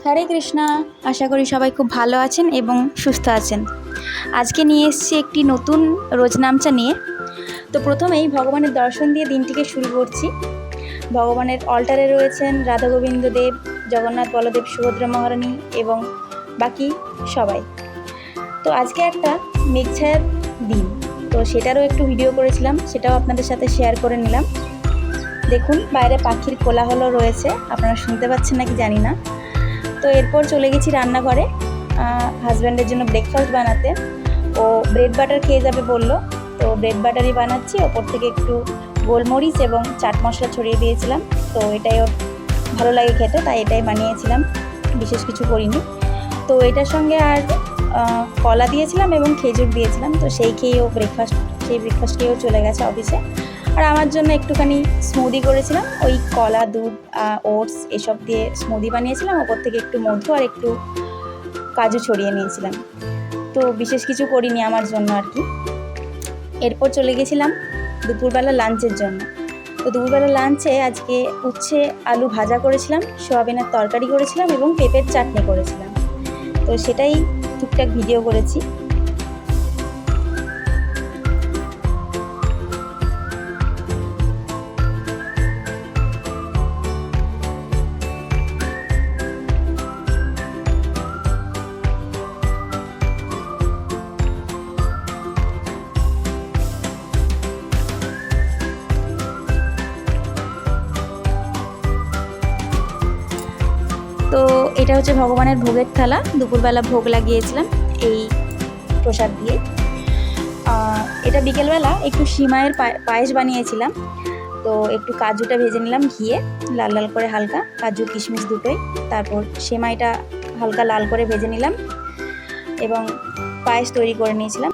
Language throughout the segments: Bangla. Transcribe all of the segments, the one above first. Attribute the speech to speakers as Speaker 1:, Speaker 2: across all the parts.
Speaker 1: হরে কৃষ্ণা। আশা করি সবাই খুব ভালো আছেন এবং সুস্থ আছেন। আজকে নিয়ে এসেছি একটি নতুন রোজনামচা নিয়ে। তো প্রথমেই ভগবানের দর্শন দিয়ে দিনটিকে শুরু করছি। ভগবানের অল্টারে রয়েছেন রাধা গোবিন্দ দেব, জগন্নাথ বলদেব, সুভদ্রা মহারানী এবং বাকি সবাই। তো আজকে একটা মেঘছায়ার দিন, তো সেটারও একটু ভিডিও করেছিলাম, সেটাও আপনাদের সাথে শেয়ার করে নিলাম। দেখুন বাইরে পাখির কোলাহল রয়েছে, আপনারা শুনতে পাচ্ছেন নাকি জানি না। তো এরপর চলে গেছি রান্নাঘরে হাজব্যান্ডের জন্য ব্রেকফাস্ট বানাতে। ও ব্রেড বাটার খেয়ে যাবে বলল, তো ব্রেড বাটারই বানাচ্ছি। ওপর থেকে একটু গোলমরিচ এবং চাট মশলা ছড়িয়ে দিয়েছিলাম। তো এটাই ওর ভালো লাগে খেতে, তাই এটাই বানিয়েছিলাম, বিশেষ কিছু করিনি। তো এটার সঙ্গে আর কলা দিয়েছিলাম এবং খেজুর দিয়েছিলাম। তো সেই ব্রেকফাস্ট খেয়েও চলে গেছে অফিসে। আর আমার জন্য একটুখানি স্মুদি করেছিলাম, ওই কলা, দুধ, ওটস এসব দিয়ে স্মুদি বানিয়েছিলাম। ওপর থেকে একটু মধু আর একটু কাজু ছড়িয়ে নিয়েছিলাম। তো বিশেষ কিছু করিনি আমার জন্য আর কি। এরপর চলে গেছিলাম দুপুরবেলা লাঞ্চের জন্য। তো দুপুরবেলা লাঞ্চে আজকে উচ্ছে আলু ভাজা করেছিলাম, সোয়াবিনের তরকারি করেছিলাম এবং পেঁপের চাটনি করেছিলাম। তো সেটাই টুকটাক ভিডিও করেছি। তো এটা হচ্ছে ভগবানের ভোগের থালা, দুপুরবেলা ভোগ লাগিয়েছিলাম এই প্রসাদ দিয়ে। এটা বিকেলবেলা একটু সিমাইয়ের পায়েস বানিয়েছিলাম। তো একটু কাজুটা ভেজে নিলাম ঘিয়ে, লাল লাল করে হালকা, কাজু কিশমিশ দুটোই। তারপর সেমাইটা হালকা লাল করে ভেজে নিলাম এবং পায়েস তৈরি করে নিয়েছিলাম।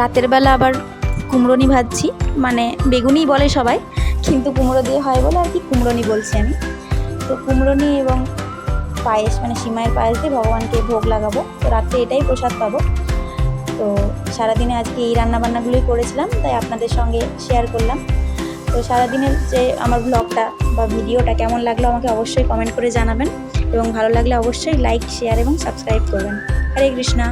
Speaker 1: রাতের বেলা আবার কুমড়োনি ভাজছি, মানে বেগুনি বলে সবাই, কিন্তু কুমড়ো দিয়ে হয় বলে আর কি কুমড়োনি বলছি আমি। তো কুমড়োনি এবং পায়েস, মানে সিমাইয়ের পায়েস দিয়ে ভগবানকে ভোগ লাগাবো। তো রাত্রে এটাই প্রসাদ পাবো। তো সারাদিনে আজকে এই রান্নাবান্নাগুলোই করেছিলাম, তাই আপনাদের সঙ্গে শেয়ার করলাম। তো সারাদিনের যে আমার ব্লগটা বা ভিডিওটা কেমন লাগলো আমাকে অবশ্যই কমেন্ট করে জানাবেন এবং ভালো লাগলে অবশ্যই লাইক, শেয়ার এবং সাবস্ক্রাইব করবেন। হরে কৃষ্ণা।